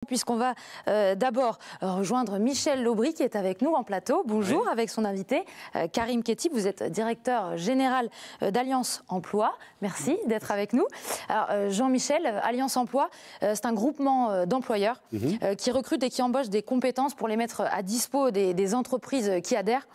Puisqu'on va d'abord rejoindre Michel Laubry qui est avec nous en plateau. Bonjour, oui. Avec son invité Karim Khetib. Vous êtes directeur général d'Alliance Emploi. Merci d'être avec nous. Alors Jean-Michel, Alliance Emploi, c'est un groupement d'employeurs qui recrutent et qui embauchent des compétences pour les mettre à dispo des entreprises qui adhèrent.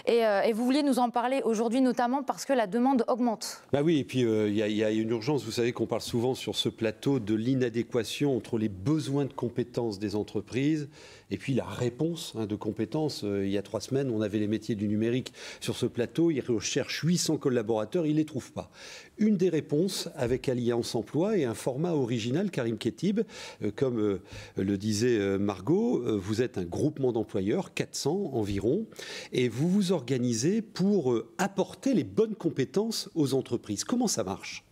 Et vous vouliez nous en parler aujourd'hui notamment parce que la demande augmente. Bah oui, et puis il y a une urgence. Vous savez qu'on parle souvent sur ce plateau de l'inadéquation entre les besoins de compétences des entreprises et puis la réponse de compétences. Il y a 3 semaines, on avait les métiers du numérique sur ce plateau. Ils recherchent 800 collaborateurs, ils ne les trouvent pas. Une des réponses avec Alliance Emploi et un format original, Karim Khetib, comme le disait Margot, vous êtes un groupement d'employeurs, 400 environ, et vous vous organisez pour apporter les bonnes compétences aux entreprises. Comment ça marche ?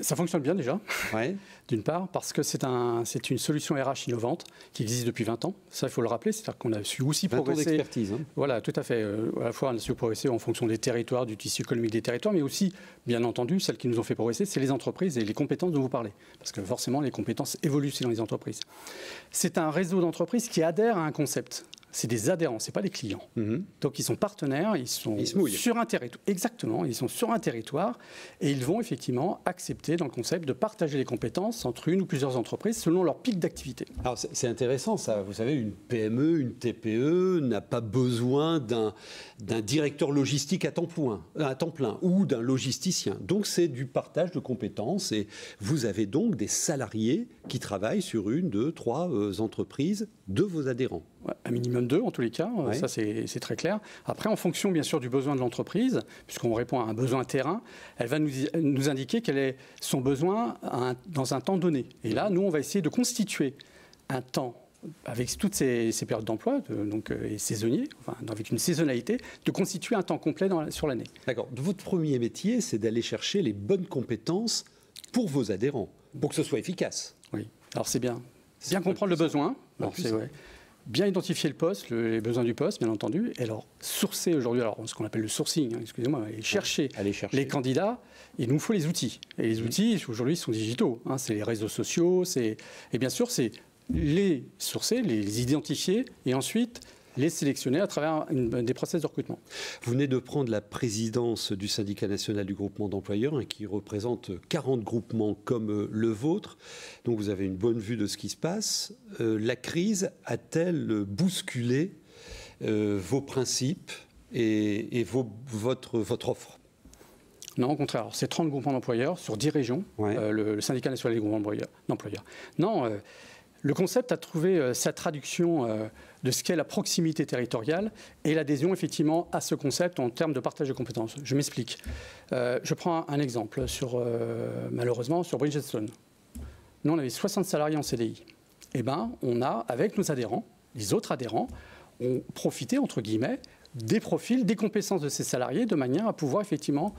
Ça fonctionne bien déjà, ouais. D'une part, parce que c'est une solution RH innovante qui existe depuis 20 ans. Ça, il faut le rappeler, c'est-à-dire qu'on a su aussi 20 progresser. ans d'expertise. Voilà, tout à fait. À la fois, on a su progresser en fonction des territoires, du tissu économique des territoires, mais aussi, bien entendu, celles qui nous ont fait progresser, c'est les entreprises et les compétences dont vous parlez. Parce que forcément, les compétences évoluent aussi dans les entreprises. C'est un réseau d'entreprises qui adhèrent à un concept. C'est des adhérents, ce n'est pas des clients. Donc ils sont partenaires, ils sont sur un territoire. Exactement, ils sont sur un territoire et ils vont effectivement accepter dans le concept de partager les compétences entre une ou plusieurs entreprises selon leur pic d'activité. Alors c'est intéressant ça. Vous savez, une PME, une TPE n'a pas besoin d'un directeur logistique à temps plein ou d'un logisticien. Donc c'est du partage de compétences et vous avez donc des salariés qui travaillent sur 1, 2, 3 entreprises de vos adhérents. Un minimum 2 en tous les cas, ouais. Ça c'est très clair. Après, en fonction bien sûr du besoin de l'entreprise, puisqu'on répond à un besoin terrain, elle va nous indiquer quel est son besoin dans un temps donné. Et là, nous, on va essayer de constituer un temps avec toutes ces périodes d'emploi, et saisonniers, avec une saisonnalité, de constituer un temps complet sur l'année. D'accord. Votre premier métier, c'est d'aller chercher les bonnes compétences pour vos adhérents, pour que ce soit efficace. Oui, alors c'est bien. Bien comprendre le besoin. Bien identifier le poste, les besoins du poste, bien entendu, et alors sourcer aujourd'hui, ce qu'on appelle le sourcing, excusez-moi, et chercher les candidats, il nous faut les outils. Et les outils, aujourd'hui, sont digitaux. C'est les réseaux sociaux, et bien sûr, c'est les sourcer, les identifier, et ensuite les sélectionner à travers des process de recrutement. Vous venez de prendre la présidence du syndicat national du groupement d'employeurs qui représente 40 groupements comme le vôtre. Donc vous avez une bonne vue de ce qui se passe. La crise a-t-elle bousculé vos principes et votre offre ? Non, au contraire. Alors, c'est 30 groupements d'employeurs sur 10 régions, le syndicat national du groupement d'employeurs. Non, le concept a trouvé sa traduction de ce qu'est la proximité territoriale et l'adhésion effectivement à ce concept en termes de partage de compétences. Je m'explique. Je prends un exemple, malheureusement, sur Bridgestone. Nous, on avait 60 salariés en CDI. Eh bien, on a, avec nos adhérents, les autres adhérents, ont profité, entre guillemets, des profils, des compétences de ces salariés de manière à pouvoir effectivement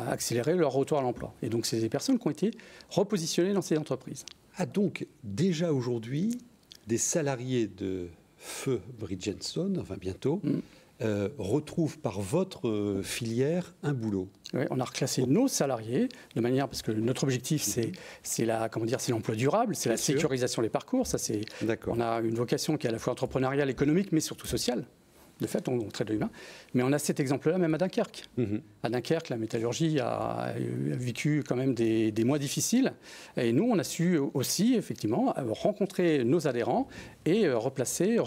accélérer leur retour à l'emploi. Et donc, c'est des personnes qui ont été repositionnées dans ces entreprises. Ah, donc, déjà aujourd'hui, des salariés de feu Bridgestone, enfin bientôt, retrouvent par votre filière un boulot. Oui, on a reclassé nos salariés de manière, parce que notre objectif, c'est l'emploi durable, c'est la sécurisation des parcours. Ça, on a une vocation qui est à la fois entrepreneuriale, économique, mais surtout sociale. De fait, on traite de l'humain. Mais on a cet exemple-là même à Dunkerque. À Dunkerque, la métallurgie a vécu quand même des mois difficiles. Et nous, on a su aussi, effectivement, rencontrer nos adhérents et repositionner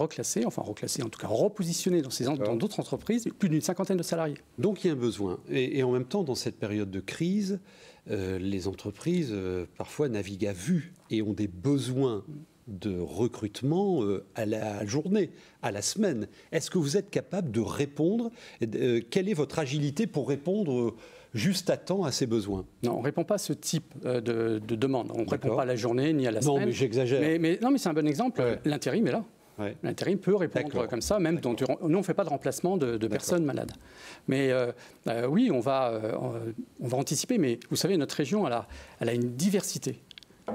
dans d'autres entreprises plus d'une 50aine de salariés. Donc il y a un besoin. Et en même temps, dans cette période de crise, les entreprises, parfois, naviguent à vue et ont des besoins de recrutement à la journée, à la semaine. Est-ce que vous êtes capable de répondre ? Quelle est votre agilité pour répondre juste à temps à ces besoins ? Non, on ne répond pas à ce type de demande. On ne répond pas à la journée ni à la semaine. Non, mais j'exagère. Non, mais c'est un bon exemple. Ouais. L'intérim est là. Ouais. L'intérim peut répondre comme ça, même nous, on ne fait pas de remplacement de personnes malades. Mais oui, on va anticiper. Mais vous savez, notre région, elle a une diversité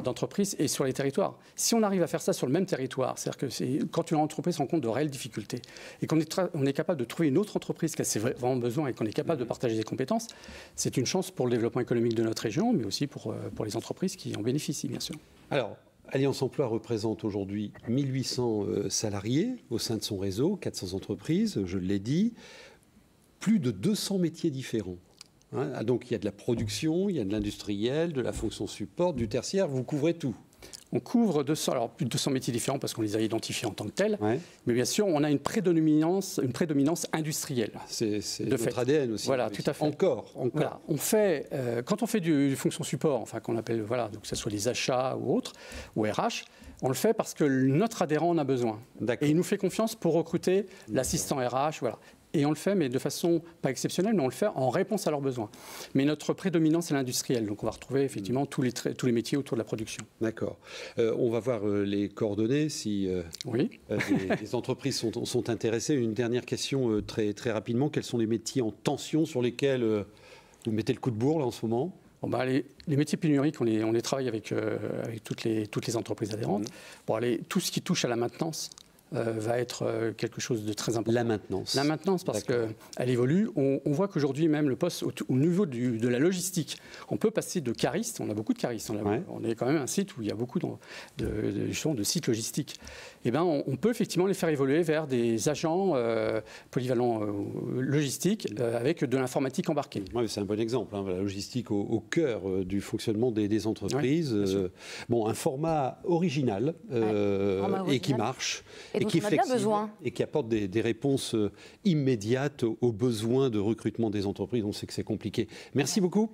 d'entreprises et sur les territoires. Si on arrive à faire ça sur le même territoire, c'est-à-dire que quand une entreprise rencontre de réelles difficultés et qu'on est capable de trouver une autre entreprise qui a vraiment besoin et qu'on est capable de partager des compétences, c'est une chance pour le développement économique de notre région, mais aussi pour les entreprises qui en bénéficient, bien sûr. Alors, Alliance Emploi représente aujourd'hui 1800 salariés au sein de son réseau, 400 entreprises, je l'ai dit, plus de 200 métiers différents. Donc il y a de la production, il y a de l'industriel, de la fonction support, du tertiaire, vous couvrez tout. On couvre plus de 200 métiers différents parce qu'on les a identifiés en tant que tels. Ouais. Mais bien sûr, on a une prédominance industrielle. C'est notre ADN aussi. Voilà, tout à fait. Encore. Voilà. Quand on fait du fonction support, enfin qu'on appelle, voilà, donc que ce soit les achats ou autres, ou RH, on le fait parce que notre adhérent en a besoin. Et il nous fait confiance pour recruter l'assistant RH, voilà. Et on le fait, mais de façon pas exceptionnelle, mais on le fait en réponse à leurs besoins. Mais notre prédominance est l'industriel. Donc on va retrouver effectivement tous les métiers autour de la production. D'accord. On va voir les coordonnées si les entreprises sont intéressées. Une dernière question très, très rapidement. Quels sont les métiers en tension sur lesquels vous mettez le coup de bourre là, en ce moment ? Les métiers pénuriques, on les travaille avec toutes les entreprises adhérentes. Tout ce qui touche à la maintenance, va être quelque chose de très important. La maintenance, parce qu'elle évolue. On voit qu'aujourd'hui, même le poste au niveau de la logistique, on peut passer de caristes, on a beaucoup de caristes, on est quand même un site où il y a beaucoup de sites logistiques. Eh ben, on peut effectivement les faire évoluer vers des agents polyvalents logistiques avec de l'informatique embarquée. Ouais, c'est un bon exemple, la logistique au cœur du fonctionnement des entreprises. Un format original et qui marche. Et qui est flexible et qui apporte des réponses immédiates aux besoins de recrutement des entreprises. On sait que c'est compliqué. Merci beaucoup.